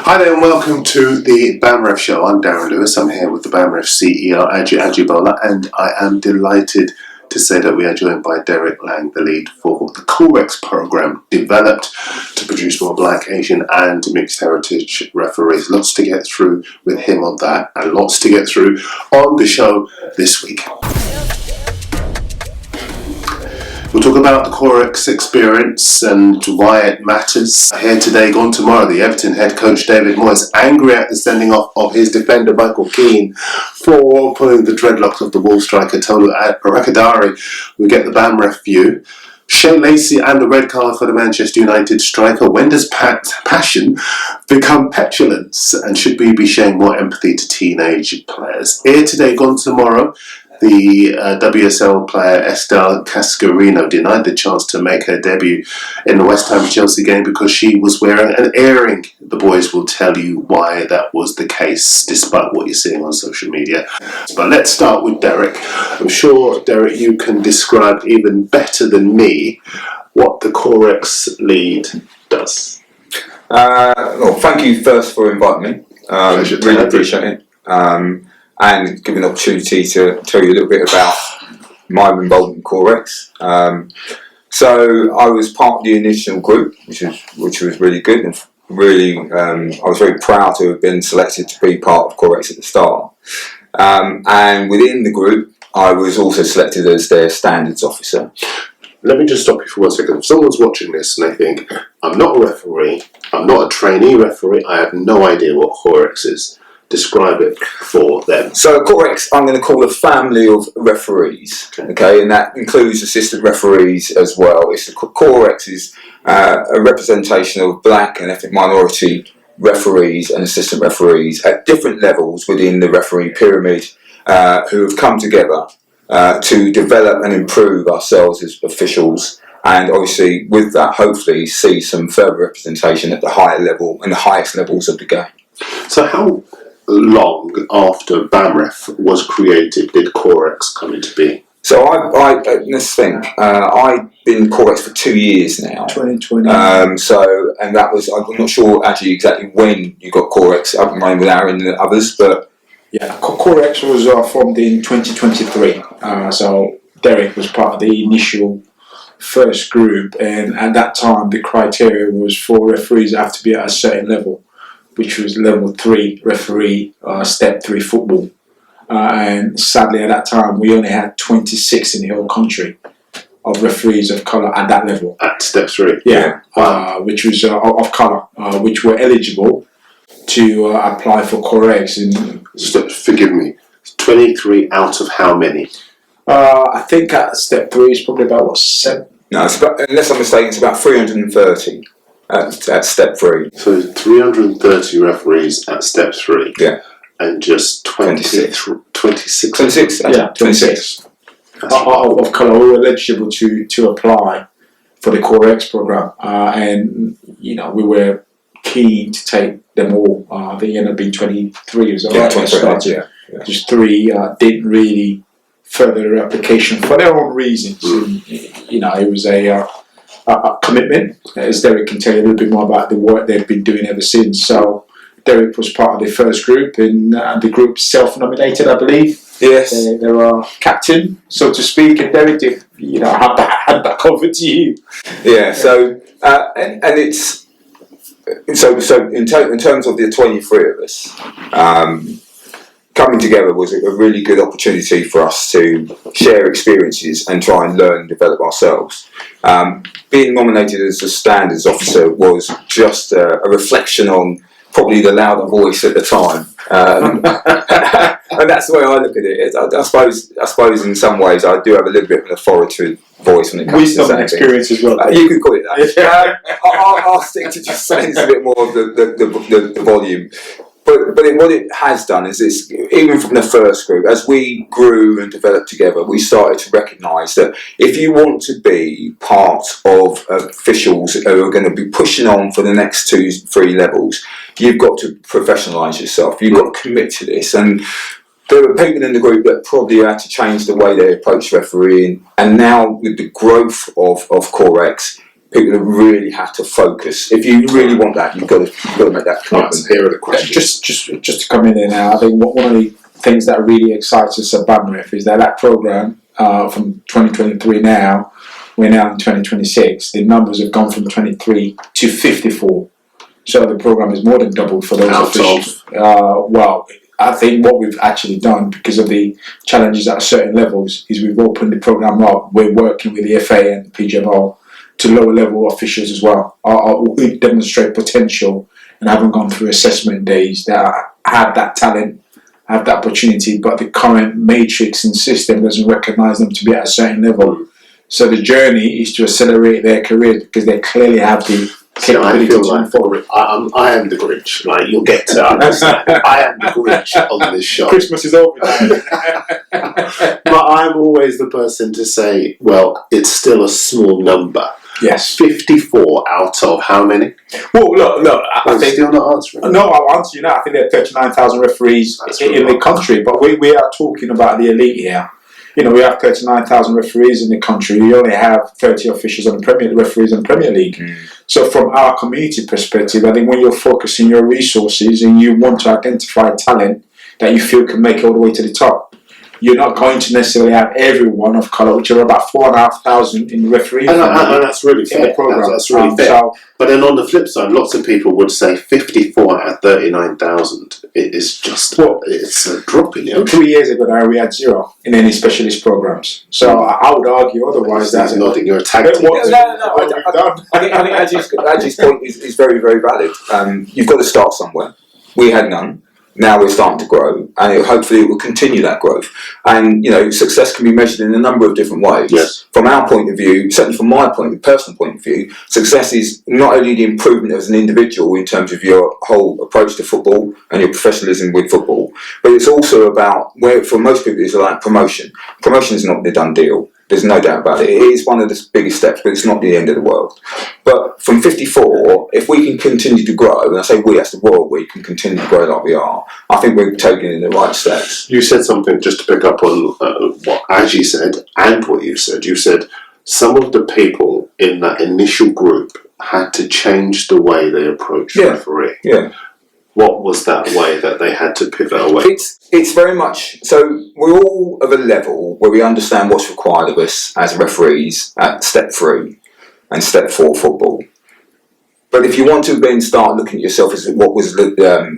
Hi there and welcome to the BAMREF Show. I'm Darren Lewis. I'm here with the BAMREF CEO Aji Ajibola, and I am delighted to say that we are joined by Derrick Laing, the lead for the COREX program developed to produce more Black, Asian and mixed heritage referees. Lots to get through with him on that, and lots to get through on the show this week. We'll talk about the COREX experience and why it matters. Here today, gone tomorrow, the Everton head coach David Moyes angry at the sending off of his defender Michael Keane for pulling the dreadlocks of the Wolves striker Tolu Arakadari. We get the BAMREF view. Shea Lacey and the red card for the Manchester United striker. When does passion become petulance? And should we be showing more empathy to teenage players? Here today, gone tomorrow. The WSL player Estelle Cascarino denied the chance to make her debut in the West Ham-Chelsea game because she was wearing an earring. The boys will tell you why that was the case, despite what you're seeing on social media. But let's start with Derrick. I'm sure, Derrick, you can describe even better than me what the COREX lead does. Well, thank you first for inviting me. Really appreciate it. And give an opportunity to tell you a little bit about my involvement in COREX. So I was part of the initial group, which was really good, and really I was very proud to have been selected to be part of COREX at the start. And within the group, I was also selected as their standards officer. Let me just stop you for 1 second. If someone's watching this and they think, I'm not a referee, I'm not a trainee referee, I have no idea what COREX is. Describe it for them. So COREX, I'm going to call a family of referees, okay, and that includes assistant referees as well. COREX is a representation of Black and ethnic minority referees and assistant referees at different levels within the referee pyramid who have come together to develop and improve ourselves as officials, and obviously with that hopefully see some further representation at the higher level and the highest levels of the game. So how long after BAMREF was created did COREX come into being? So let's think. I've been COREX for 2 years now. 2020. And that was, I'm not sure actually exactly when you got COREX up and running with Aaron and the others, but yeah, COREX was formed in 2023. So Derrick was part of the initial first group, and at that time the criteria was for referees that have to be at a certain level, which was level 3 referee, step 3 football. And sadly at that time we only had 26 in the whole country of referees of colour at that level. At step 3? Yeah, which was of colour, which were eligible to apply for COREX. Forgive me, 23 out of how many? I think at step 3 is probably about 7? No, it's about, unless I'm mistaken, it's about 330. At step 3. So 330 referees at step 3. Yeah. And just 26. 26. Yeah, 26. Of colour who were eligible to apply for the COREX program. And, you know, we were keen to take them all. They ended up being 23 years old. Yeah, 23, yeah. Just 3 didn't really further their application for their own reasons. And, you know, it was a commitment, as Derrick can tell you a little bit more about the work they've been doing ever since. So Derrick was part of the first group, and the group self-nominated, I believe. Yes. They were captain, so to speak, and Derrick, you know, hand back over to you. Yeah. So and it's so in terms of the 23 of us. Coming together was a really good opportunity for us to share experiences and try and learn and develop ourselves. Being nominated as a standards officer was just a reflection on probably the louder voice at the time, and that's the way I look at it. I suppose in some ways I do have a little bit of an authoritative voice when it comes Wisdom to and experience as well. You could call it that. I'll stick to just saying a bit more of the volume. But what it has done is it's, even from the first group, as we grew and developed together, we started to recognise that if you want to be part of officials who are going to be pushing on for the next 2-3 levels, you've got to professionalise yourself. You've got to commit to this. And there were people in the group that probably had to change the way they approach refereeing. And now with the growth of COREX, people have really had to focus. If you really want that, you've got to make that commitment. Here are the questions. Just to come in there now, I think one of the things that really excites us at BAMREF is that programme from 2023 now, we're now in 2026, the numbers have gone from 23 to 54. So the programme is more than doubled for those officials. Well, I think what we've actually done, because of the challenges at certain levels, is we've opened the programme up. We're working with the FA and the PGMO to lower level officials as well, who demonstrate potential and haven't gone through assessment days, that have that talent, have that opportunity, but the current matrix and system doesn't recognise them to be at a certain level. So the journey is to accelerate their career because they clearly have the capability to move forward. I am the Grinch. Like, you'll get to understand. I am the Grinch on this show. Christmas is over now. But I'm always the person to say, well, it's still a small number. Yes. 54 out of how many? Well, look. I think still not answering. No, I'll answer you now. I think there are 39,000 referees in the country, but we are talking about the elite here. You know, we have 39,000 referees in the country. We only have 30 officials on the referees in the Premier League. So from our community perspective, I think when you're focusing your resources and you want to identify talent that you feel can make it all the way to the top, you're not going to necessarily have everyone of colour, which are about 4,500 in the referee. And that's really fair. That's really fair. But then on the flip side, lots of people would say 54 out of 39,000 is just, it's a drop in it. 3 years ago now, we had 0 in any specialist programmes. So I would argue otherwise. That's nodding. You're a tag team. I think Aji's point is very, very valid. You've got to start somewhere. We had none. Now we're starting to grow, and hopefully it will continue that growth. And success can be measured in a number of different ways. Yes. From our point of view, certainly from my personal point of view, success is not only the improvement as an individual in terms of your whole approach to football and your professionalism with football, but it's also about, where for most people it's like promotion. Promotion is not the done deal. There's no doubt about it. It is one of the biggest steps, but it's not the end of the world. But from 54, if we can continue to grow, and I say we as the Royal, we can continue to grow like we are, I think we're taking the right steps. You said something, just to pick up on what Aji said and what you said. You said some of the people in that initial group had to change the way they approach referee. Yeah. What was that way that they had to pivot away? It's very much, so we're all of a level where we understand what's required of us as referees at step 3 and step 4 football. But if you want to then start looking at yourself as what was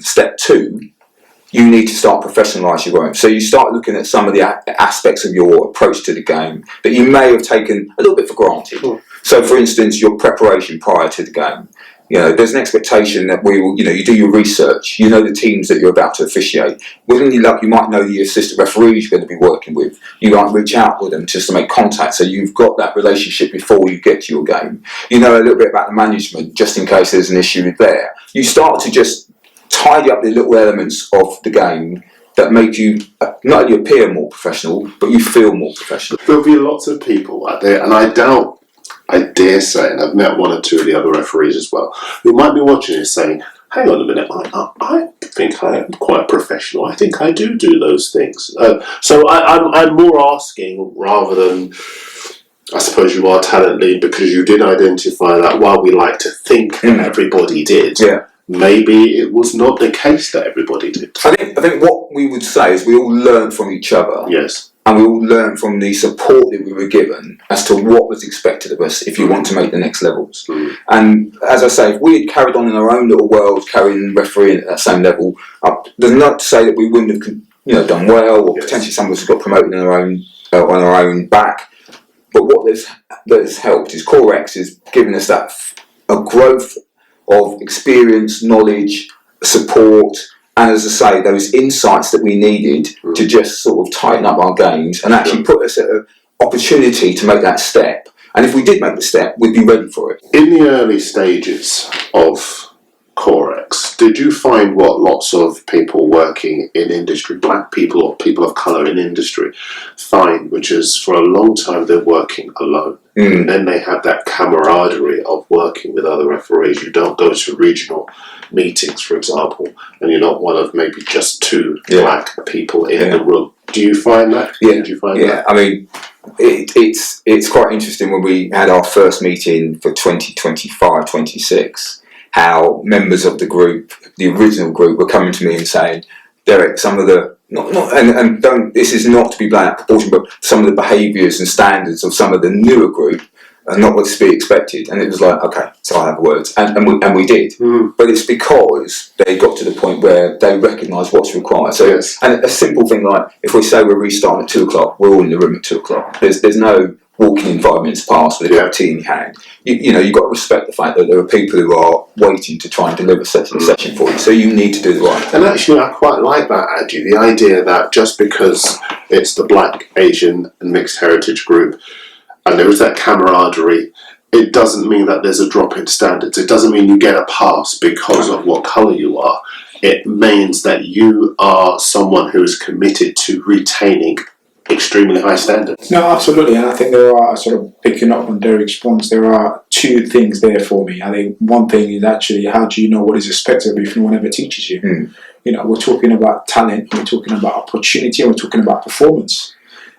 step 2, you need to start professionalising your own. So you start looking at some of the aspects of your approach to the game that you may have taken a little bit for granted. So for instance, your preparation prior to the game. There's an expectation that we will, you do your research, the teams that you're about to officiate. Within your luck, you might know the assistant referees you're going to be working with. You might reach out with them just to make contact, so you've got that relationship before you get to your game. You know a little bit about the management, just in case there's an issue there. You start to just tidy up the little elements of the game that make you not only appear more professional, but you feel more professional. There'll be lots of people out there, and I dare say, and I've met one or two of the other referees as well, who might be watching this saying, hang on a minute, I think I am quite professional. I think I do those things. So I'm more asking, rather than, I suppose you are talent lead because you did identify that while we like to think that everybody did, maybe it was not the case that everybody did. I think what we would say is we all learn from each other. Yes. And we all learn from the support that we were given as to what was expected of us if you want to make the next levels. And as I say, if we had carried on in our own little world, carrying refereeing at that same level, there's not to say that we wouldn't have done well, or potentially some of us got promoted on our own back. But what has helped is Core X has given us that a growth of experience, knowledge, support, and as I say, those insights that we needed to just sort of tighten up our games and actually put us at an opportunity to make that step. And if we did make the step, we'd be ready for it. In the early stages of Core X, did you find what lots of people working in industry, black people or people of colour in industry, find, which is for a long time they're working alone. And then they have that camaraderie of working with other referees. You don't go to regional meetings, for example, and you're not one of maybe just 2 black people in the room. Do you find that? Yeah. Did you find that? I mean, it's quite interesting when we had our first meeting for 2025-26, how members of the group, the original group, were coming to me and saying, Derrick, some of the and don't, this is not to be blown out of proportion, but some of the behaviours and standards of some of the newer group are not what's to be expected. And it was like, okay, so I have words, and we did. But it's because they got to the point where they recognise what's required. So, Yes. and a simple thing like, if we say we're restarting at 2:00, we're all in the room at 2:00. There's no walking in 5 minutes past with a cup of tea in your hand. You know, you've got to respect the fact that there are people who are waiting to try and deliver a session for you. So you need to do the right thing. And actually, I quite like that, Aji, the idea that just because it's the Black, Asian and mixed heritage group and there is that camaraderie, it doesn't mean that there's a drop in standards. It doesn't mean you get a pass because of what colour you are. It means that you are someone who is committed to retaining extremely high standards. No, absolutely, and I think there are, sort of picking up on Derrick's points, there are two things there for me. I think one thing is actually, how do you know what is expected of you if no one ever teaches you? You know, we're talking about talent, we're talking about opportunity, and we're talking about performance.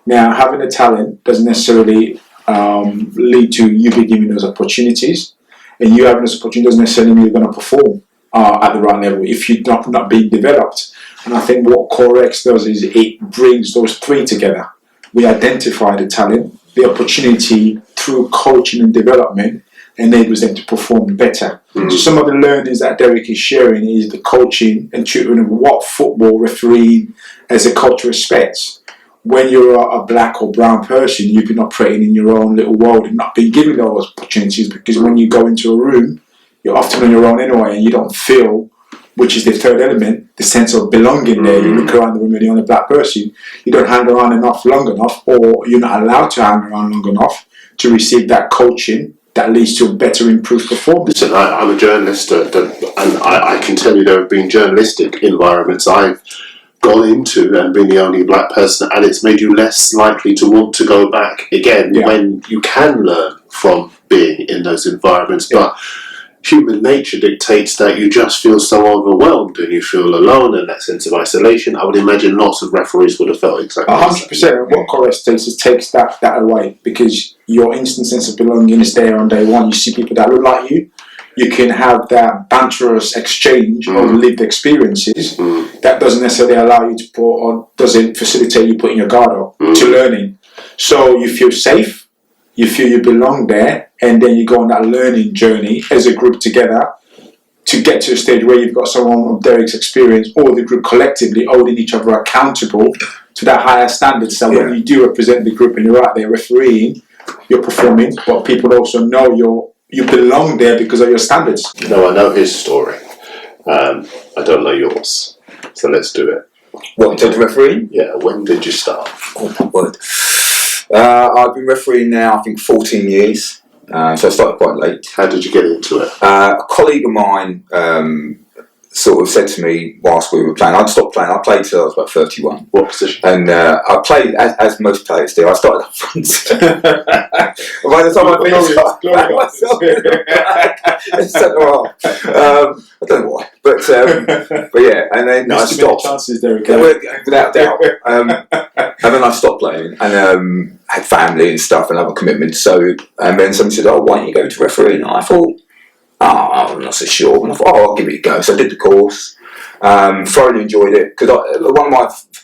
Now, having a talent doesn't necessarily lead to you be given those opportunities, and you having those opportunities doesn't necessarily mean you're going to perform at the right level if you're not being developed. And I think what CoreX does is it brings those three together. We identify the talent, the opportunity through coaching and development enables them to perform better. So some of the learnings that Derrick is sharing is the coaching and tutoring of what football refereeing as a culture respects. When you're a black or brown person, you've been operating in your own little world and not been given those opportunities, because when you go into a room, you're often on your own anyway, and you don't feel, which is the third element, the sense of belonging there. You look around the room and you're the only black person. You don't hang around long enough, or you're not allowed to hang around long enough to receive that coaching that leads to a better improved performance. Listen, I'm a journalist, and I can tell you there have been journalistic environments I've gone into and been the only black person, and it's made you less likely to want to go back again when you can learn from being in those environments. But human nature dictates that you just feel so overwhelmed and you feel alone, and that sense of isolation. I would imagine lots of referees would have felt exactly 100%. What CoreX takes that away, because your instant sense of belonging is there on day one. You see people that look like you. You can have that banterous exchange of lived experiences that doesn't necessarily allow you to put, or doesn't facilitate you putting your guard up to learning. So you feel safe, you feel you belong there, and then you go on that learning journey as a group together to get to a stage where you've got someone of Derrick's experience, or the group collectively holding each other accountable to that higher standard. So when you do represent the group and you're out there refereeing, you're performing, but people also know you belong there because of your standards. No, I know his story. I don't know yours. So let's do it. What, in terms of refereeing? Yeah, when did you start? Oh my word. I've been refereeing now, I think, 14 years. So I started quite late. How did you get into it? A colleague of mine sort of said to me whilst we were playing, I'd stopped playing, I played till I was about 31. What position? And I played, as most players do, I started up front. By the time I finished, I don't know why, but yeah, and then I stopped. Chances there, without doubt. And then I stopped playing and had family and stuff and other commitments. So, and then somebody said, "Oh, why don't you go to refereeing?" And I thought, I'm not so sure. And I thought, I'll give it a go. So I did the course. Thoroughly enjoyed it, because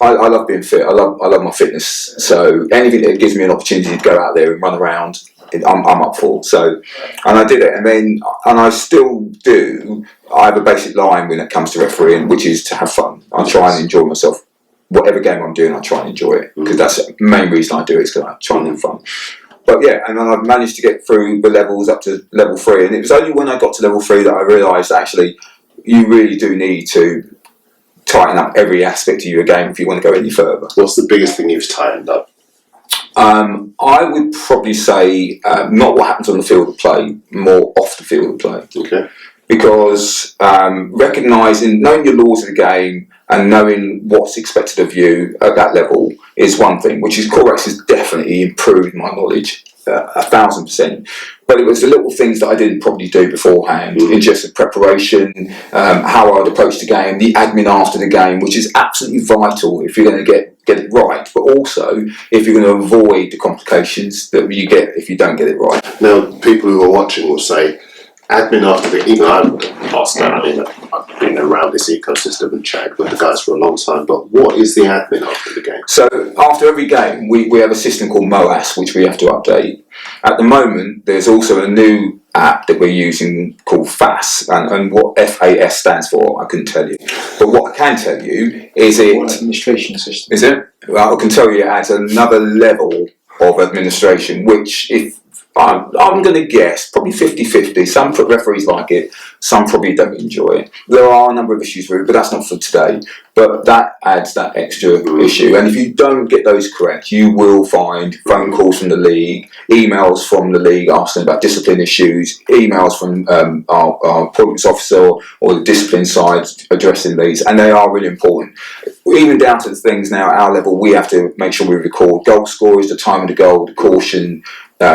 I love being fit. I love my fitness. So anything that gives me an opportunity to go out there and run around, I'm up for. So, and I did it, and I still do. I have a basic line when it comes to refereeing, which is to have fun. I try and enjoy myself. Whatever game I'm doing, I try and enjoy it, because that's the main reason I do it, is because I try and have fun. But yeah, and then I've managed to get through the levels up to level 3, and it was only when I got to level 3 that I realised that actually you really do need to tighten up every aspect of your game if you want to go any further. What's the biggest thing you've tightened up? I would probably say not what happens on the field of play, more off the field of play. Okay. Because recognising, knowing your laws of the game and knowing what's expected of you at that level is one thing, which is CoreX has definitely improved my knowledge 1,000%. But it was the little things that I didn't probably do beforehand, in just the preparation, how I'd approach the game, the admin after the game, which is absolutely vital if you're going to get get it right, but also if you're going to avoid the complications that you get if you don't get it right. Now, people who are watching will say, admin after the, even I would have asked that. I mean, I've been around this ecosystem and chatted with the guys for a long time, but what is the admin after the game? So after every game, we have a system called MOAS, which we have to update. At the moment, there's also a new app that we're using called FAS, and what FAS stands for, I couldn't tell you. But what I can tell you is administration system. Is it? Well, I can tell you it adds another level of administration, which if I'm going to guess, probably 50-50. Some referees like it, some probably don't enjoy it. There are a number of issues with it, but that's not for today. But that adds that extra issue. And if you don't get those correct, you will find phone calls from the league, emails from the league asking about discipline issues, emails from our appointments officer or the discipline side addressing these. And they are really important. Even down to the things now at our level, we have to make sure we record goal scorers, the time of the goal, the caution,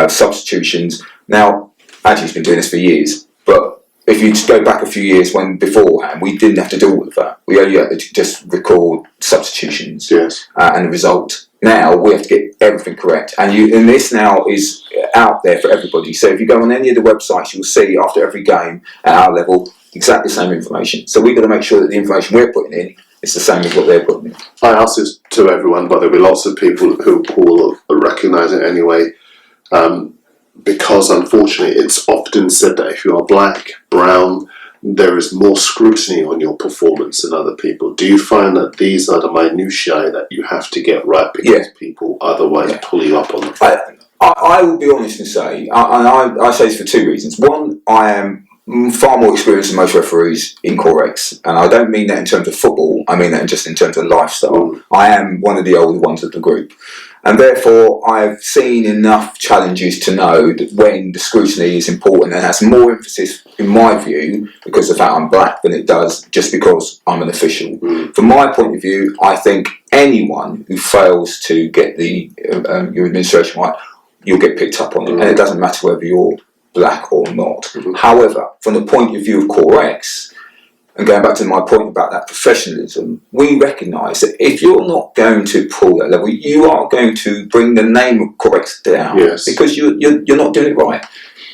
substitutions. Now, Aji's been doing this for years, but if you just go back a few years when beforehand, we didn't have to do all of that. We only had to just record substitutions and the result. Now we have to get everything correct, and this now is out there for everybody. So if you go on any of the websites, you'll see after every game at our level exactly the same information. So we've got to make sure that the information we're putting in is the same as what they're putting in. I ask this to everyone, but there'll be lots of people who will recognise it anyway. Because unfortunately it's often said that if you are black, brown, there is more scrutiny on your performance than other people. Do you find that these are the minutiae that you have to get right because people otherwise pull you up on the I will be honest and say, I say this for two reasons. One, I am far more experienced than most referees in Corex, and I don't mean that in terms of football, I mean that just in terms of lifestyle. I am one of the older ones of the group. And therefore, I've seen enough challenges to know that when the scrutiny is important and has more emphasis, in my view, because of the fact I'm black than it does just because I'm an official. From my point of view, I think anyone who fails to get the your administration right, you'll get picked up on it. And it doesn't matter whether you're black or not. However, from the point of view of Corex, and going back to my point about that professionalism, we recognise that if you're not going to pull that level, you are going to bring the name of Corex down because you're not doing it right.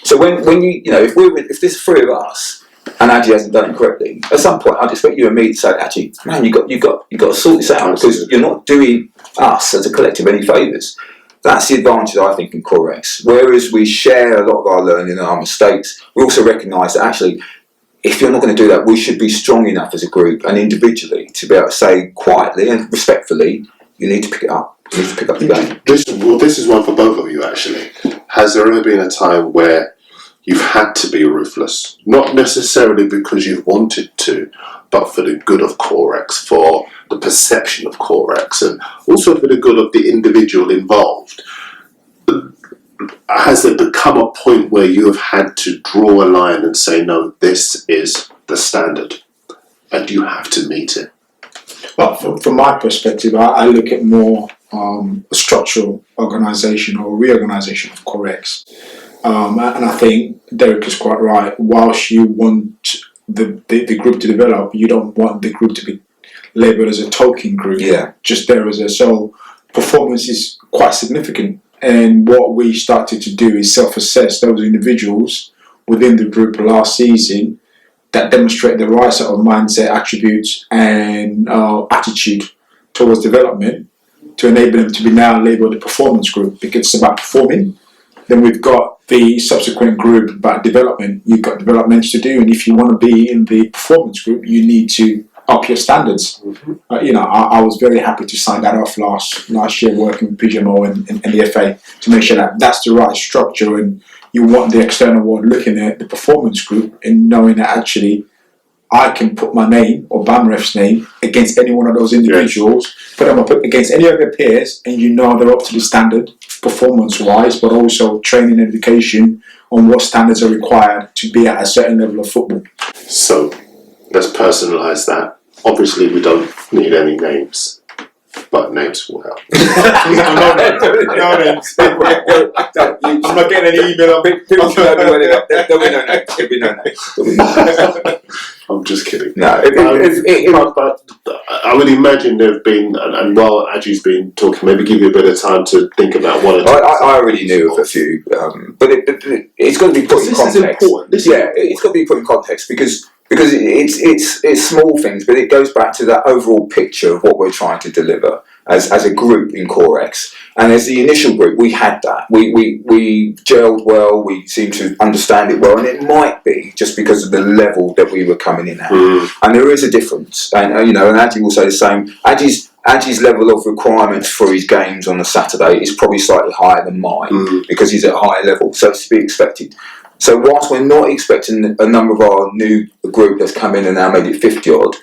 So when if there's three of us and Aji hasn't done it correctly, at some point I'd expect you and me to say, Aji, man, you got to sort this out because you're not doing us as a collective any favours. That's the advantage, I think, in Corex. Whereas we share a lot of our learning and our mistakes, we also recognise that actually, if you're not going to do that, we should be strong enough as a group and individually to be able to say quietly and respectfully, you need to pick it up. You need to pick up the game. This is one for both of you, actually. Has there ever been a time where you've had to be ruthless? Not necessarily because you've wanted to, but for the good of Corex, for the perception of Corex, and also for the good of the individual involved. Has there become a point where you have had to draw a line and say, no, this is the standard, and you have to meet it? Well, from my perspective, I look at more structural organisation or reorganisation of Corex. And I think Derrick is quite right. Whilst you want the group to develop, you don't want the group to be labelled as a token group. Just there as a so performance is quite significant. And what we started to do is self-assess those individuals within the group last season that demonstrate the right sort of mindset, attributes, and attitude towards development to enable them to be now labelled a performance group because it's about performing. Then we've got the subsequent group about development. You've got developments to do, and if you want to be in the performance group, you need to up your standards. I was very happy to sign that off last year working with PGMO and the FA to make sure that that's the right structure, and you want the external world looking at the performance group and knowing that actually I can put my name or BAMREF's name against any one of those individuals, put them up against any of their peers, and they're up to the standard performance-wise, but also training and education on what standards are required to be at a certain level of football. So let's personalise that. Obviously, we don't need any names, but names will help. No names. I'm not getting any email. There'll be no names. I'm just kidding. No, but I would imagine there have been, and while Aji's been talking, maybe give you a bit of time to think about one or two. I already knew of a few, but it's got to be put in context. This is important. It's got to be put in context because it's small things, but it goes back to that overall picture of what we're trying to deliver as a group in CoreX. And as the initial group, we had that. We gelled well. We seemed to understand it well, and it might be just because of the level that we were coming in at. And there is a difference, and and Aji will say the same. Aji's level of requirements for his games on a Saturday is probably slightly higher than mine because he's at a higher level, so it's to be expected. So whilst we're not expecting a number of our new group that's come in and now made it 50 odd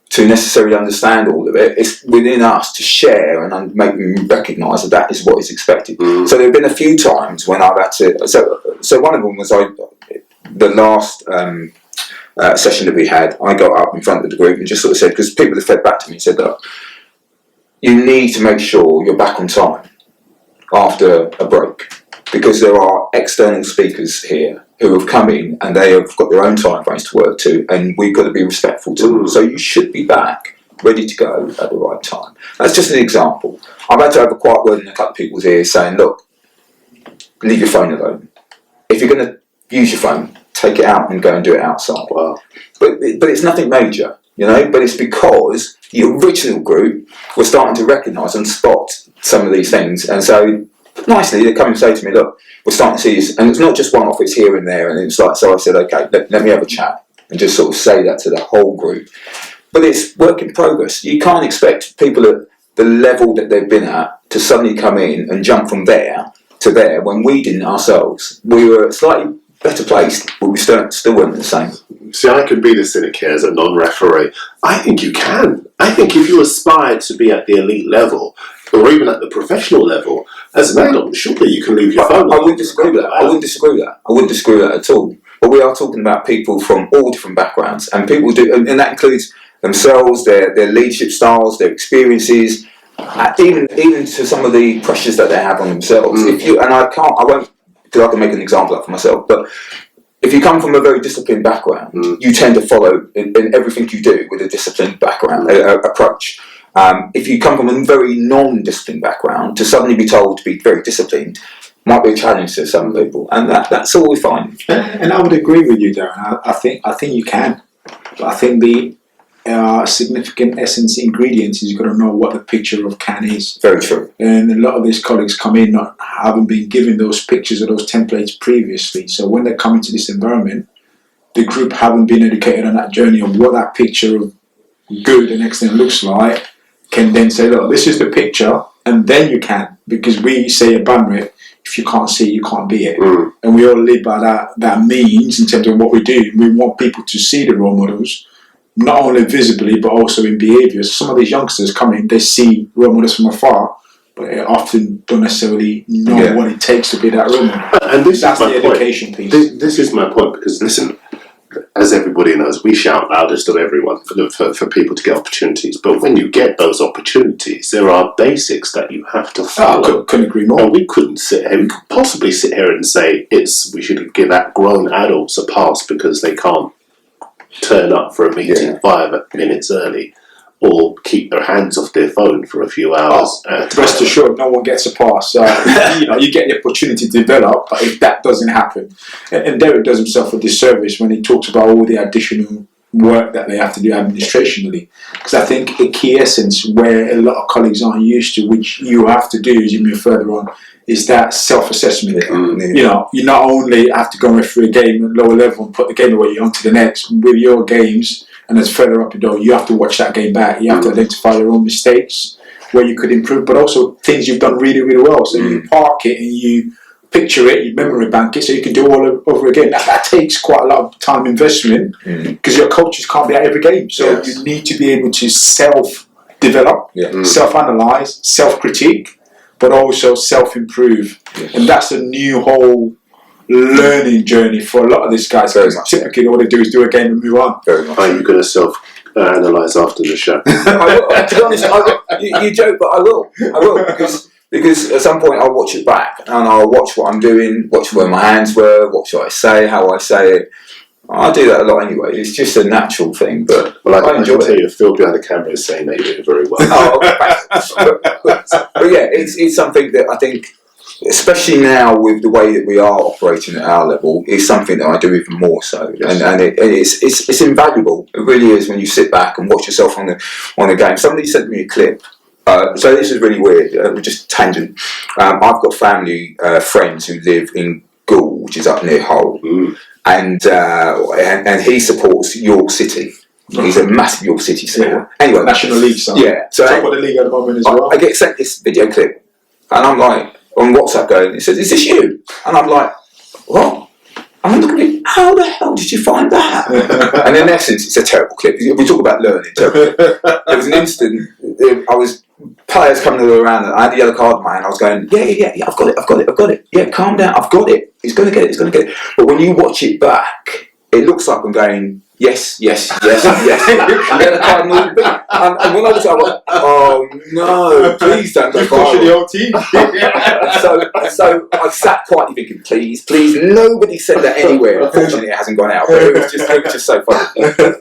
to necessarily understand all of it, it's within us to share and make them recognise that is what is expected. So there have been a few times when I've had to. So one of them was the last session that we had. I got up in front of the group and just sort of said, because people have fed back to me and said, look, you need to make sure you're back on time after a break, because there are external speakers here who have come in and they have got their own time frames to work to, and we've got to be respectful to them. So you should be back, ready to go at the right time. That's just an example. I've had to have a quiet word in a couple of people's ears saying, look, leave your phone alone. If you're going to use your phone, take it out and go and do it outside. Wow. But it's nothing major, but it's because the original group were starting to recognise and spot some of these things, and so nicely they come and say to me, look, we're starting to see this, and it's not just one off, it's here and there, and it's like, so I said, okay, let me have a chat and just sort of say that to the whole group. But it's work in progress. You can't expect people at the level that they've been at to suddenly come in and jump from there to there when we didn't ourselves. We were slightly better placed, but we still weren't the same. See, I could be the cynic here as a non-referee. I think you can. I think if you aspire to be at the elite level, or even at the professional level, as an adult, surely you can leave your phone. I wouldn't disagree with that. I wouldn't disagree with that at all. But we are talking about people from all different backgrounds, and people do, and that includes themselves, their leadership styles, their experiences, even to some of the pressures that they have on themselves. I won't, because I can make an example up for myself, but if you come from a very disciplined background, you tend to follow in everything you do with a disciplined background approach. If you come from a very non-disciplined background, to suddenly be told to be very disciplined might be a challenge to some people, and that's all we find. And I would agree with you, Darren. I think you can, but I think the significant essence ingredients is you've got to know what the picture of can is. Very true. And a lot of these colleagues come in not having been given those pictures or those templates previously. So when they come into this environment, the group haven't been educated on that journey of what that picture of good and excellent looks like, can then say, look, this is the picture, and then you can. Because we say at BAMREF, if you can't see it, you can't be it. And we all live by that means in terms of what we do. We want people to see the role models, not only visibly, but also in behaviours. Some of these youngsters come in, they see role models from afar, but they often don't necessarily know what it takes to be that role model. And that's the education piece. This is my point, because listen, as everybody knows, we shout loudest of everyone for people to get opportunities. But when you get those opportunities, there are basics that you have to follow. I couldn't agree more. And we couldn't possibly sit here and say we should give that grown adults a pass because they can't turn up for a meeting 5 minutes early, or keep their hands off their phone for a few hours. Rest assured, no one gets a pass. You get the opportunity to develop, but if that doesn't happen, and Derrick does himself a disservice when he talks about all the additional work that they have to do administrationally, because I think a key essence where a lot of colleagues aren't used to, which you have to do as you move further on, is that self-assessment. You not only have to go through a game at lower level and put the game away onto the next with your games, and as further up you go, you have to watch that game back. You have to identify your own mistakes where you could improve, but also things you've done really, really well. So you park it and you picture it, you memory bank it, so you can do all over again. That takes quite a lot of time investment, because your coaches can't be at every game. So you need to be able to self-develop, self-analyse, self-critique, but also self-improve. And that's a new whole learning journey for a lot of these guys. Typically all they do is do a game and move on. Are you going to self-analyse after the show? I will. To be honest, I will. You joke, but I will. Because at some point I'll watch it back and I'll watch what I'm doing, watch where my hands were, what should I say, how I say it, I do that a lot anyway. It's just a natural thing, but I enjoy can tell it. you, Phil behind the camera is saying that you do it very well. But yeah, it's something that I think, especially now with the way that we are operating at our level, is something that I do even more so, Yes. and it's invaluable. It really is when you sit back and watch yourself on the game. Somebody sent me a clip. So this is really weird. Just tangent. I've got family friends who live in Goole, which is up near Hull, and he supports York City. He's a massive York City supporter. Yeah. Anyway, National League, so top of the league at the moment as well. I get sent this video clip, and I'm like on WhatsApp going. He says, "Is this you?" And I'm like, "What?" I'm looking at it, how the hell did you find that? And in essence, it's a terrible clip. We talk about learning. Terrible clip. There was an instant. Players coming around, and I had the yellow card in my hand. I was going, yeah, I've got it. Yeah, calm down, I've got it. He's going to get it. But when you watch it back, it looks like I'm going, yes. And then and when I was, I went, oh no, please don't go viral. The whole team. So I sat quietly thinking, please, nobody said that anywhere. Unfortunately, it hasn't gone out, but it was just so funny.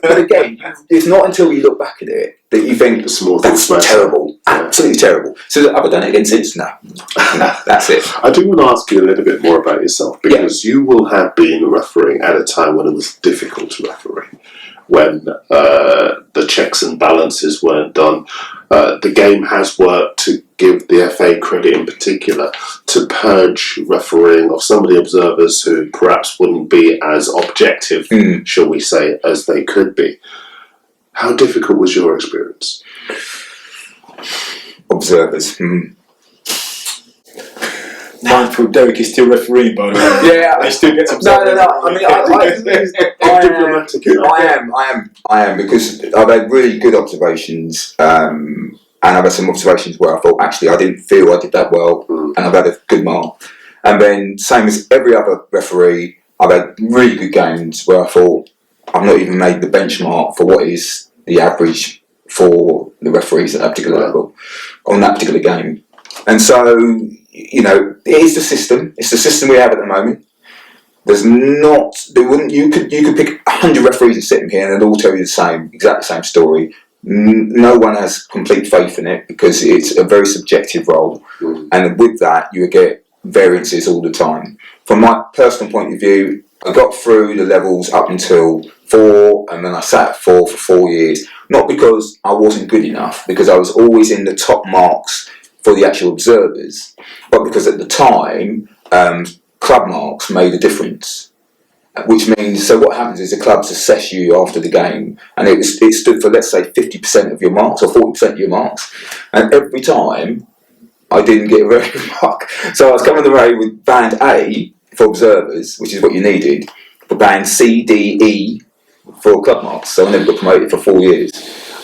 But again, it's not until you look back at it that you think, that's terrible, absolutely terrible. So have I done it again since? No, that's it. I do want to ask you a little bit more about yourself, because you will have been refereeing at a time when it was difficult to referee, when the checks and balances weren't done. The game has worked, to give the FA credit in particular, to purge refereeing of some of the observers who perhaps wouldn't be as objective, shall we say, as they could be. How difficult was your experience? Observers. Mindful, Derrick is still refereeing, by the way. Yeah, I still get some. No. I mean, I am, because I've had really good observations, and I've had some observations where I thought, actually, I didn't feel I did that well, and I've had a good mark. And then, same as every other referee, I've had really good games where I thought I've not even made the benchmark for what is the average for the referees at that particular level on that particular game. And so, you know, it is the system. It's the system we have at the moment. You could pick 100 referees and sit them here and they'll all tell you exactly the same story. No one has complete faith in it, because it's a very subjective role. And with that, you get variances all the time. From my personal point of view, I got through the levels up until 4, and then I sat at 4 for 4 years. Not because I wasn't good enough, because I was always in the top marks for the actual observers, but because at the time, club marks made a difference. Which means, so what happens is the clubs assess you after the game, and it stood for, let's say, 50% of your marks or 40% of your marks, and every time I didn't get a very good mark. So I was coming away with band A for observers, which is what you needed, for band C, D, E for club marks. So I never got promoted for 4 years.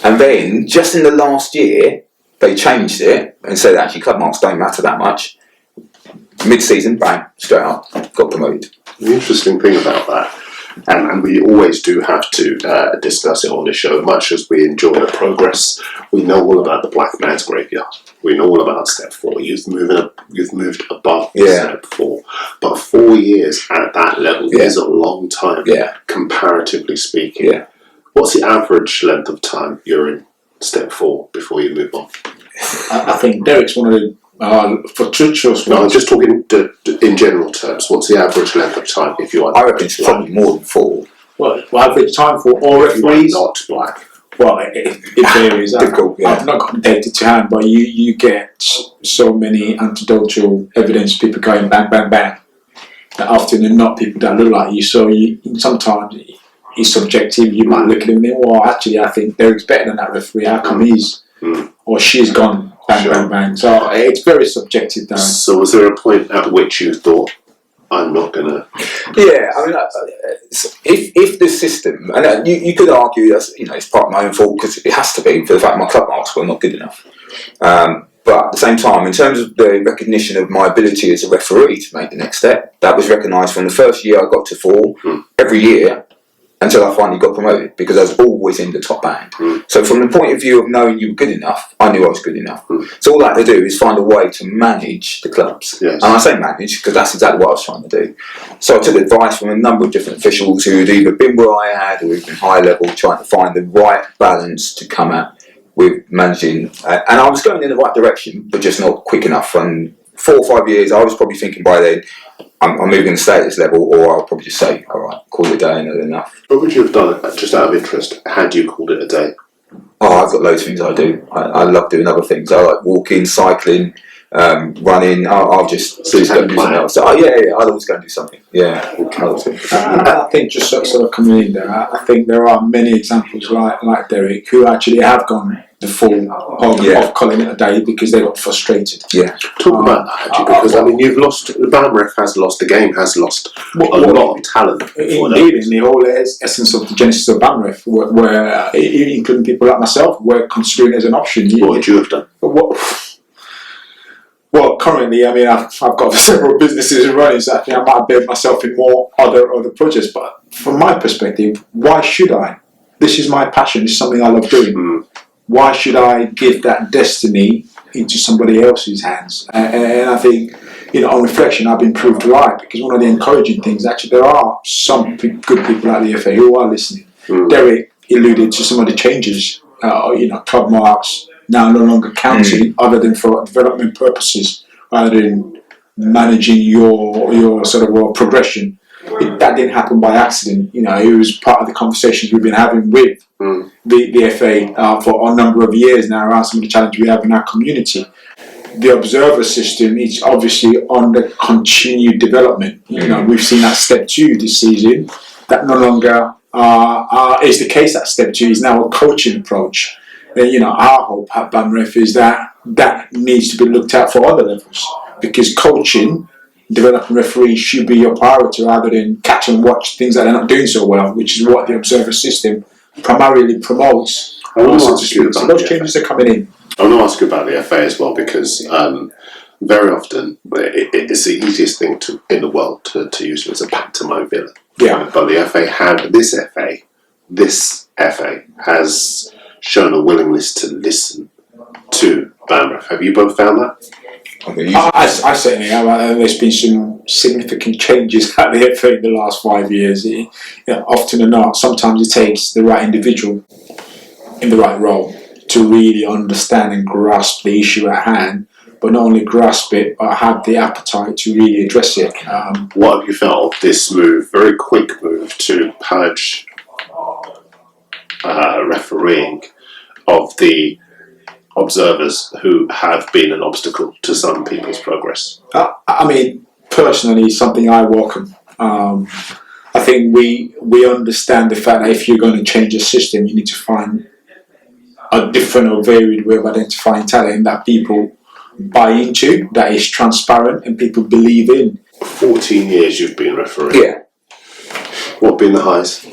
And then, just in the last year, they changed it and said, actually, club marks don't matter that much. Mid-season, bang, straight up, got promoted. The interesting thing about that, and we always do have to discuss it on the show, much as we enjoy the progress, we know all about the black man's graveyard. We know all about step 4. You've moved above step 4. But 4 years at that level is a long time, comparatively speaking. Yeah. What's the average length of time you're in step 4 before you move on? I think Derrick's one of the for truths. No, I'm just talking in general terms. What's the average length of time if you are? I reckon it's probably more than 4. Well, average time for all referees, not black. Well, it varies. Difficult, I've not got data to hand, but you get so many anecdotal evidence, people going bang, bang, bang. That often than not, people that look like you. So sometimes it's subjective. You might look at him and think, well, actually, I think Derrick's better than that referee. How come he's or she's gone bang, bang, bang? So it's very subjective, Darren. So was there a point at which you thought, I'm not going to... Yeah, I mean, if the system, and you could argue that's, it's part of my own fault, because it has to be, for the fact my club marks were not good enough. But at the same time, in terms of the recognition of my ability as a referee to make the next step, that was recognised from the first year I got to 4. Every year, until I finally got promoted, because I was always in the top band. So from the point of view of knowing you were good enough, I knew I was good enough. So all I had to do is find a way to manage the clubs. Yes. And I say manage because that's exactly what I was trying to do. So I took advice from a number of different officials who had either been where I had or who'd been high level, trying to find the right balance to come at with managing. And I was going in the right direction, but just not quick enough. And 4 or 5 years, I was probably thinking by then, I'm moving to stay at this level, or I'll probably just say, all right, call it a day and that's enough. What would you have done, just out of interest, had you called it a day? Oh, I've got loads of things I do. I love doing other things. I like walking, cycling, running. I'll just go and do something else. So, I'll always go and do something. Yeah. I think just sort of coming in there, I think there are many examples like Derrick who actually have gone the full of calling it a day because they got frustrated. Yeah. Talk about that, Aji, because I mean, you've lost. The BAMREF has lost. The game has lost a lot of talent. Indeed, in the whole essence of the genesis of BAMREF, where including people like myself, were considering it as an option. What would you have done? Well, currently, I mean, I've got several businesses running, so I think I might have built myself in more other projects. But from my perspective, why should I? This is my passion. It's something I love doing. Why should I give that destiny into somebody else's hands? And I think, on reflection, I've been proved right, because one of the encouraging things, actually, there are some good people at the FA who are listening. Derrick alluded to some of the changes. Club marks now no longer counting other than for development purposes, rather than managing your sort of progression. That didn't happen by accident. It was part of the conversations we've been having with the FA for a number of years now around some of the challenges we have in our community. The observer system is obviously under continued development. We've seen that step 2 this season. That no longer is the case. That step 2 is now a coaching approach. Our hope at BAMREF is that needs to be looked at for other levels, because coaching, developing referees should be your priority rather than catch and watch things that are not doing so well, which is what the observer system primarily promotes. So those changes are coming in. I want to ask you about the FA as well, because very often it's the easiest thing in the world to use as a pantomime villain. Yeah. But the FA this FA has shown a willingness to listen to BAMREF. Have you both found that? I certainly have. There's been some significant changes at the FA in the last 5 years. Often or not, sometimes it takes the right individual in the right role to really understand and grasp the issue at hand, but not only grasp it, but have the appetite to really address it. What have you felt of this move, very quick move, to purge refereeing of the observers who have been an obstacle to some people's progress? I mean, personally, something I welcome. I think we understand the fact that if you're going to change a system, you need to find a different or varied way of identifying talent that people buy into, that is transparent and people believe in. 14 years you've been refereeing. Yeah. What have been the highs?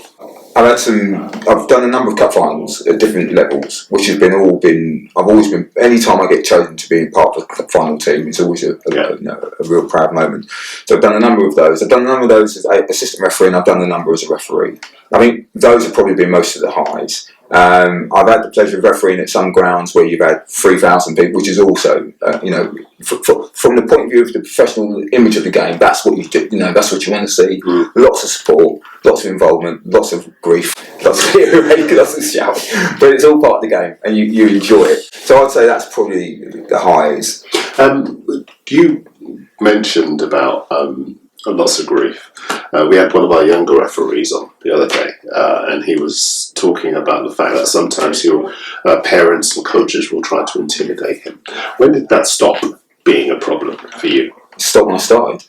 I've done a number of cup finals at different levels, which has I've always been, anytime I get chosen to be part of a cup final team, it's always a real proud moment. So I've done a number of those. I've done a number of those as assistant referee, and I've done a number as a referee. I think those have probably been most of the highs. I've had the pleasure of refereeing at some grounds where you've had 3,000 people, which is also, from the point of view of the professional image of the game, that's what you do. That's what you want to see. Lots of support, lots of involvement, lots of grief, lots of earache, lots of shout. But it's all part of the game, and you enjoy it. So I'd say that's probably the highs. You mentioned about lots of grief. We had one of our younger referees on the other day, and he was talking about the fact that sometimes your parents and coaches will try to intimidate him. When did that stop being a problem for you? It stopped when I started.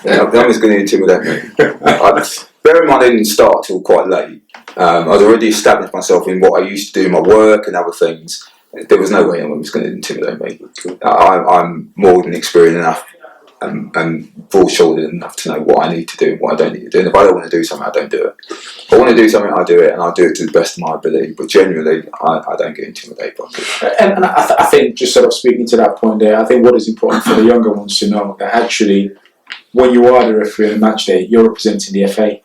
No one's going to intimidate me. Bear in mind, I didn't start till quite late. I'd already established myself in what I used to do, my work and other things. There was no way anyone was going to intimidate me. I'm more than experienced enough and broad-shouldered enough to know what I need to do and what I don't need to do. And if I don't want to do something, I don't do it. If I want to do something, I do it, and I do it to the best of my ability. But generally, I don't get intimidated by it. And I think, just sort of speaking to that point there, I think what is important for the younger ones to know that actually when you are the referee on a match day, you're representing the FA.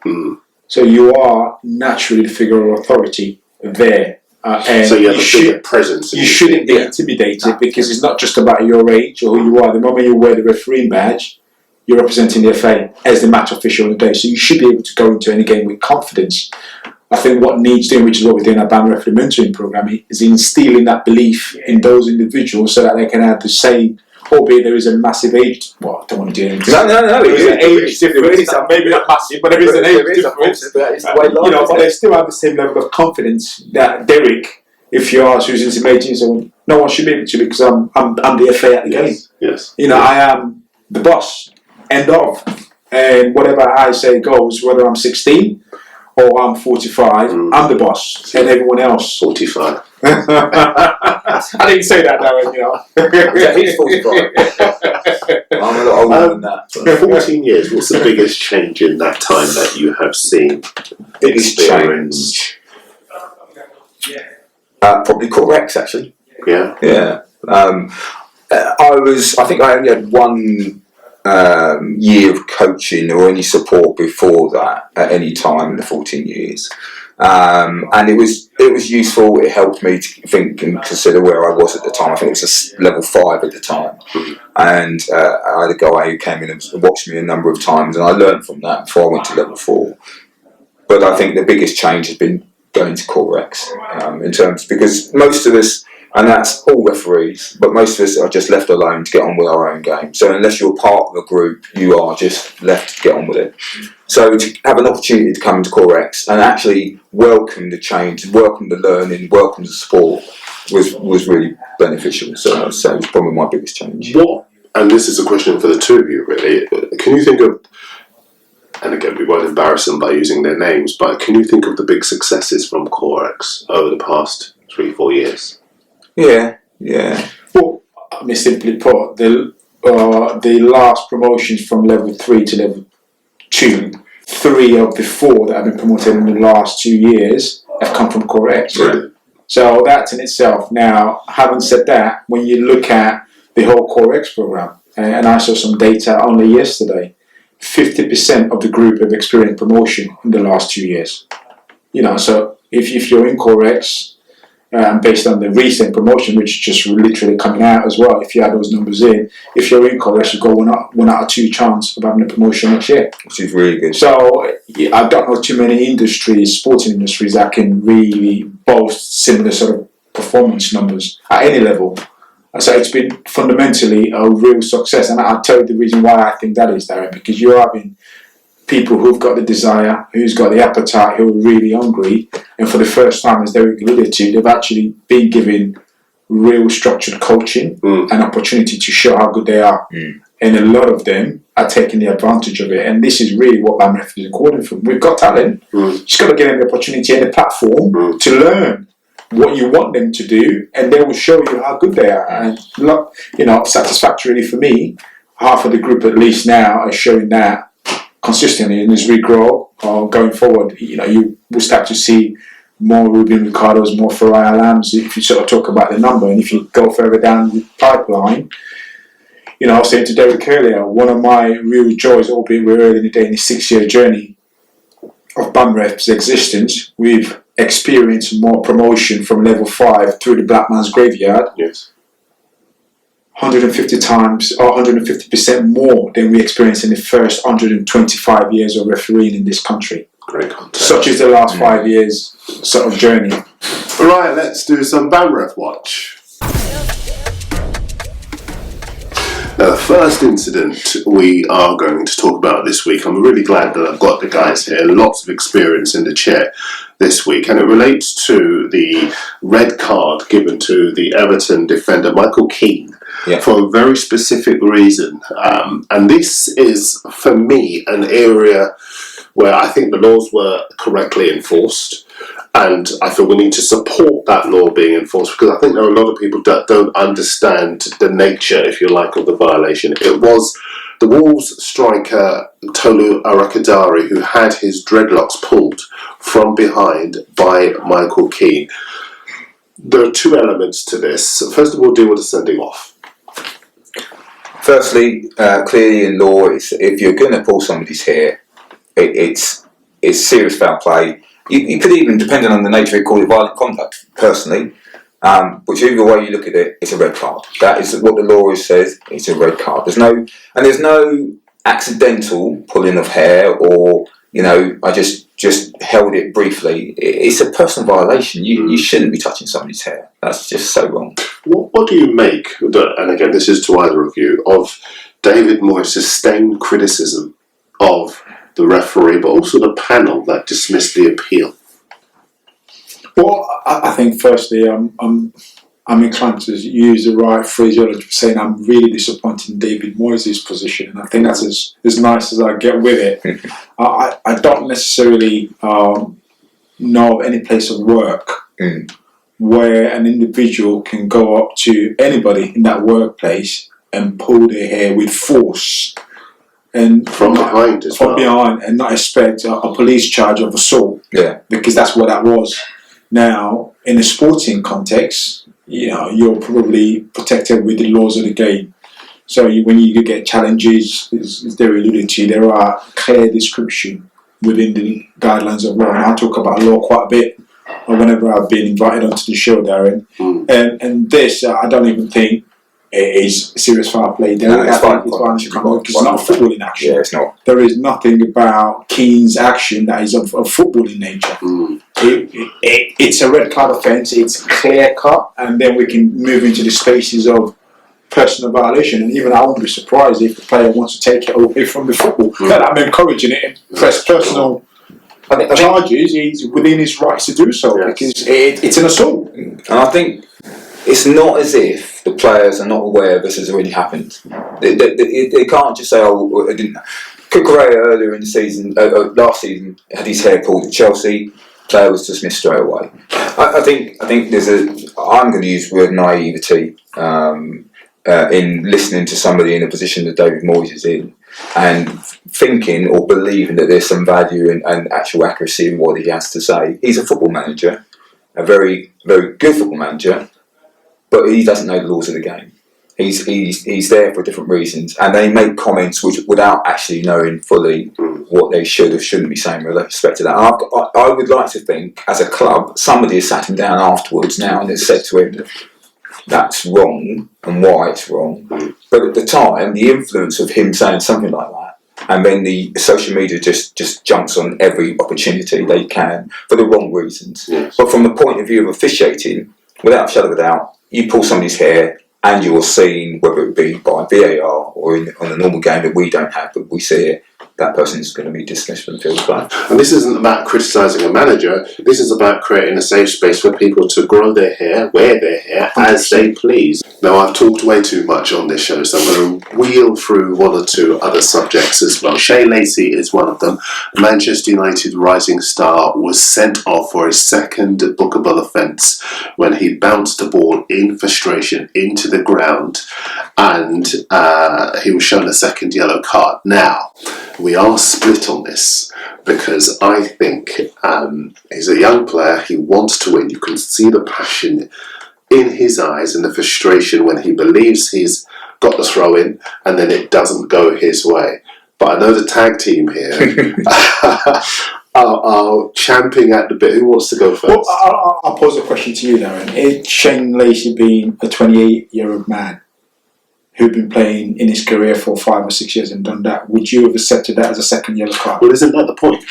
So you are naturally the figure of authority there. And so you have a bigger presence. You shouldn't be intimidated because it's not just about your age or who you are. The moment you wear the refereeing badge, you're representing the FA as the match official on the day. So you should be able to go into any game with confidence. I think what needs doing, which is what we're doing at BAMREF mentoring program, is instilling that belief in those individuals so that they can have the same, albeit there is a massive age. Well, I don't want to do anything. No. There is an age difference. Maybe not massive, but there is an age difference. But they still have the same level of confidence that Derrick, if you ask who's intimidating someone, no one should be able to because I'm the FA at the game. Yes. I am the boss. End of. And whatever I say goes, whether I'm 16 or I'm 45, I'm the boss, and everyone else. 45. I didn't say that, Darren, He's 45. I'm a lot older than that. 14 years, what's the biggest change in that time that you have seen? Biggest change? Probably Correx, actually. Yeah. Yeah. I think I only had one year of coaching or any support before that at any time in the 14 years. And it was useful. It helped me to think and consider where I was at the time. I think it was a level 5 at the time, and I had a guy who came in and watched me a number of times, and I learned from that before I went to level 4. But I think the biggest change has been going to Correx in terms, because most of us, and that's all referees, but most of us are just left alone to get on with our own game. So unless you're part of a group, you are just left to get on with it. So to have an opportunity to come into Correx and actually welcome the change, welcome the learning, welcome the support was really beneficial. So I'd say it's probably my biggest change. What, and this is a question for the two of you really, can you think of, and again we won't embarrass them by using their names, but can you think of the big successes from Correx over the past 3-4 years? Yeah. Well, I mean, simply put, the last promotions from level 3 to level 2, 3 of the 4 that have been promoted in the last 2 years have come from Correx. Right. So that's in itself. Now, having said that, when you look at the whole Correx program, and I saw some data only yesterday, 50% of the group have experienced promotion in the last 2 years. So if you're in Correx, based on the recent promotion, which is just literally coming out as well, if you add those numbers in, if you're in Correx, you've got one out of 2 chance of having a promotion next year. Which is really good. So I don't know too many industries, sporting industries, that can really boast similar sort of performance numbers at any level. So it's been fundamentally a real success, and I'll tell you the reason why I think that is, Darren, because you're having people who've got the desire, who's got the appetite, who are really hungry, and for the first time, as Derrick alluded to, they've actually been given real structured coaching and opportunity to show how good they are. And a lot of them are taking the advantage of it, and this is really what BAMREF is calling for. We've got talent, just got to give them the opportunity and the platform to learn what you want them to do, and they will show you how good they are. And satisfactorily for me, half of the group at least now are showing that consistently, and as we grow going forward, you will start to see more Ruben Ricardos, more Farai Alams, if you sort of talk about the number. And if you go further down the pipeline, I was saying to Derrick earlier, one of my real joys, albeit we're early in the day in the 6-year journey of BAMREF's existence, we've experienced more promotion from level 5 through the Black Man's Graveyard. Yes. 150 times or 150% more than we experienced in the first 125 years of refereeing in this country. Great context. Such is the last 5 years sort of journey. Right, let's do some BAMREF Watch. Now, the first incident we are going to talk about this week, I'm really glad that I've got the guys here, lots of experience in the chair this week, and it relates to the red card given to the Everton defender Michael Keane for a very specific reason. And this is, for me, an area where I think the laws were correctly enforced. And I feel we need to support that law being enforced, because I think there are a lot of people that don't understand the nature, if you like, of the violation. It was the Wolves striker Tolu Arakadari who had his dreadlocks pulled from behind by Michael Keane. There are 2 elements to this. First of all, deal with the sending off. Firstly, clearly in law, if you're going to pull somebody's hair, it's serious foul play. You could even, depending on the nature of it, call it violent conduct. Personally, whichever way you look at it, it's a red card. That is what the law says. It's a red card. There's no accidental pulling of hair, or I just held it briefly. It's a personal violation. You shouldn't be touching somebody's hair. That's just so wrong. What do you make, and again this is to either of you, of David Moyes' sustained criticism of the referee, but also the panel that dismissed the appeal? Well, I think firstly, I'm inclined to use the right phraseology for saying I'm really disappointed in David Moyes' position, and I think that's as nice as I get with it. I don't necessarily know of any place of work where an individual can go up to anybody in that workplace and pull their hair with force, and from behind and not expect a police charge of assault. Yeah, because that's what that was. Now, in a sporting context, you're probably protected with the laws of the game. So when you get challenges, as Derrick alluded to, there are clear description within the guidelines of law. And I talk about law quite a bit whenever I've been invited onto the show, Darren. And this, I don't even think it is serious foul play. It's fine because it's not a footballing action. Yeah, it's not. There is nothing about Keane's action that is of footballing nature. It's a red card offence. It's clear cut, and then we can move into the spaces of personal violation. And even I wouldn't be surprised if the player wants to take it away from the football. But I'm encouraging it and press personal charges. He's within his rights to do so, because it's an assault. And I think it's not as if the players are not aware this has already happened. They can't just say, "Oh, I didn't." Cucurella earlier in the season, last season, had his hair pulled at Chelsea. Player was dismissed straight away. I think I'm going to use the word naivety in listening to somebody in a position that David Moyes is in, and thinking or believing that there's some value and actual accuracy in what he has to say. He's a football manager, a very, very good football manager, but he doesn't know the laws of the game. He's there for different reasons, and they make comments which, without actually knowing fully what they should or shouldn't be saying with respect to that. I would like to think, as a club, somebody has sat him down afterwards now and has said to him, that's wrong and why it's wrong. But at the time, the influence of him saying something like that, and then the social media just jumps on every opportunity they can for the wrong reasons. Yes. But from the point of view of officiating, without a shadow of a doubt, you pull somebody's hair and you're seen, whether it be by VAR or on a normal game that we don't have, but we see it, that person is going to be dismissed from the field of play. And this isn't about criticising a manager, this is about creating a safe space for people to grow their hair, wear their hair as they please. Now, I've talked way too much on this show, so I'm going to wheel through one or two other subjects as well. Shea Lacey is one of them. Manchester United rising star was sent off for his second bookable offence when he bounced the ball in frustration into the ground, and he was shown a second yellow card. Now, we are split on this because I think he's a young player, he wants to win. You can see the passion in his eyes and the frustration when he believes he's got the throw in and then it doesn't go his way. But I know the tag team here are champing at the bit. Who wants to go first? Well, I'll pose a question to you, Darren. Is Shane Lacey being a 28-year-old man who'd been playing in his career for 5 or 6 years and done that, would you have accepted that as a second yellow card? Well, isn't that the point?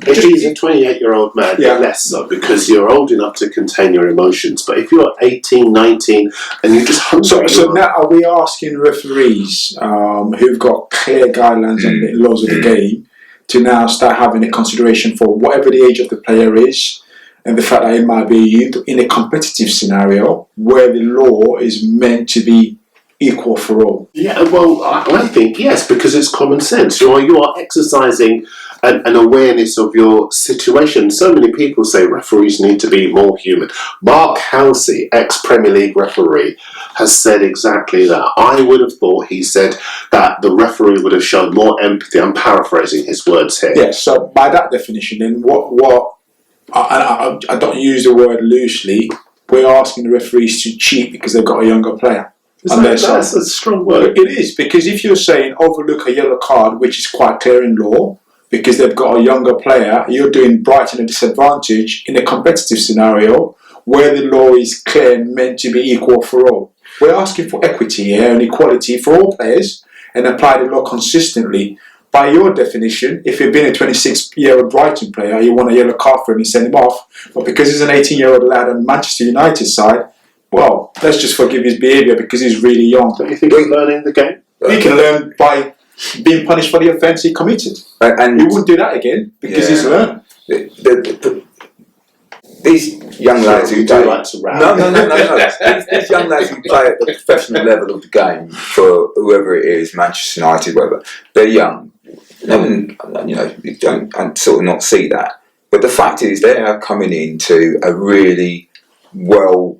If he's a 28-year-old man, less so, because you're old enough to contain your emotions. But if you're 18, 19, and you just hungry... So now are we asking referees who've got clear guidelines and the laws of the game to now start having a consideration for whatever the age of the player is, and the fact that it might be in a competitive scenario where the law is meant to be equal for all? Yeah, well, I think yes, because it's common sense. You are exercising an awareness of your situation. So many people say referees need to be more human. Mark Halsey, ex-Premier League referee, has said exactly that. I would have thought he said that the referee would have shown more empathy. I'm paraphrasing his words here. Yeah, so by that definition, then what I don't use the word loosely, we're asking the referees to cheat because they've got a younger player. That's a strong word. It is, because if you're saying overlook a yellow card, which is quite clear in law, because they've got a younger player, you're doing Brighton a disadvantage in a competitive scenario where the law is clear and meant to be equal for all. We're asking for equity here and equality for all players and apply the law consistently. By your definition, if you've been a 26-year-old Brighton player, you want a yellow card for him and send him off. But because he's an 18-year-old lad on Manchester United side, well, let's just forgive his behaviour because he's really young. Don't you think he's learning the game? He can learn by being punished for the offence he committed. And he wouldn't do that again because he's learned. These young lads who play... like to rap. No. These young lads who play at the professional level of the game for whoever it is, Manchester United, whatever, they're young. You don't sort of not see that. But the fact is, they are coming into a really well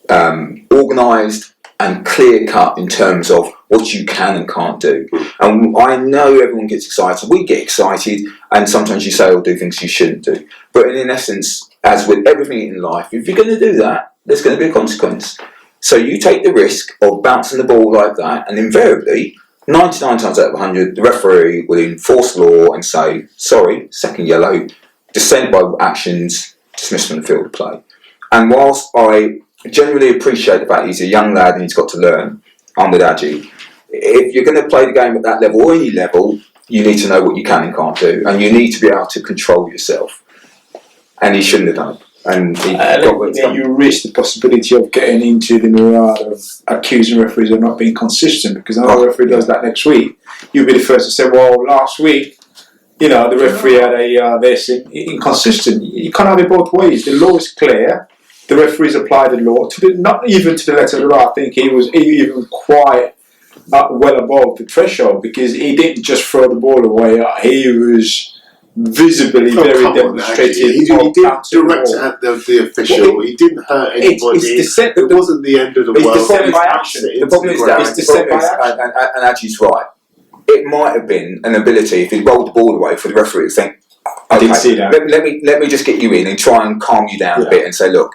organised and clear cut in terms of what you can and can't do. And I know everyone gets excited. We get excited, and sometimes you say or do things you shouldn't do. But in essence, as with everything in life, if you're going to do that, there's going to be a consequence. So you take the risk of bouncing the ball like that, and invariably, 99 times out of 100, the referee will enforce law and say, sorry, second yellow, dissent by actions, dismissed from the field of play. And whilst I genuinely appreciate the fact he's a young lad and he's got to learn, I'm with Aji. If you're going to play the game at that level or any level, you need to know what you can and can't do, and you need to be able to control yourself. And he shouldn't have done it. And you risk the possibility of getting into the mirage of accusing referees of not being consistent, because another referee does that next week. You'll be the first to say, well, last week, the referee had this inconsistent. You can't have it both ways. The law is clear. The referees applied the law not even to the letter of the law. I think he was even quite well above the threshold, because he didn't just throw the ball away. He was visibly very demonstrated. He didn't direct it at the official. He didn't hurt anybody. It wasn't the end of the world. Dissent by action. The problem is that it's dissent by action. And Aji's right. It might have been an ability, if he rolled the ball away, for the referee to think, I didn't see that. Let me just get you in and try and calm you down a bit and say, look,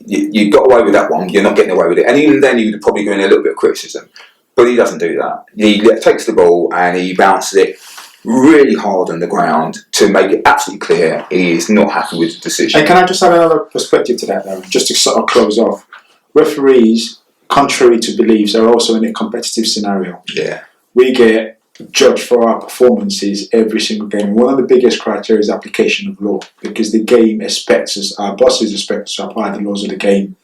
you got away with that one, you're not getting away with it. And even then, he would probably go in a little bit of criticism. But he doesn't do that. He takes the ball and he bounces it really hard on the ground to make it absolutely clear he is not happy with the decision. And can I just add another perspective to that, though, just to sort of close off? Referees, contrary to beliefs, are also in a competitive scenario. Yeah. We get judged for our performances every single game. One of the biggest criteria is application of law, because the game expects us, our bosses expect us to apply the laws of the game.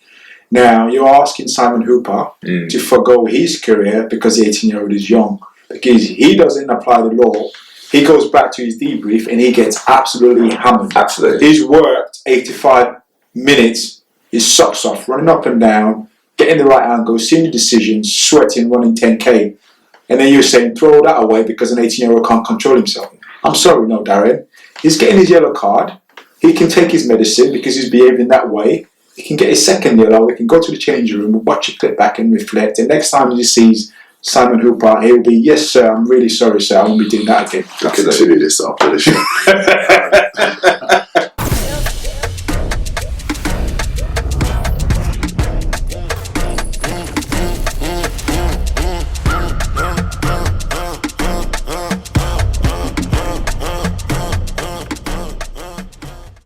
Now, you're asking Simon Hooper to forgo his career because the 18-year-old is young, because he doesn't apply the law. He goes back to his debrief and he gets absolutely hammered. Absolutely. He's worked 85 minutes, his socks off, running up and down, getting the right angle, seeing the decisions, sweating, running 10k. And then you're saying throw that away because an 18-year-old can't control himself. I'm sorry, no, Darren. He's getting his yellow card. He can take his medicine because he's behaving that way. He can get his second yellow. He can go to the changing room, watch it clip back and reflect. And next time he sees Simon Hooper, he'll be, yes, sir, I'm really sorry, sir. I won't be doing that again. We'll continue this after the show.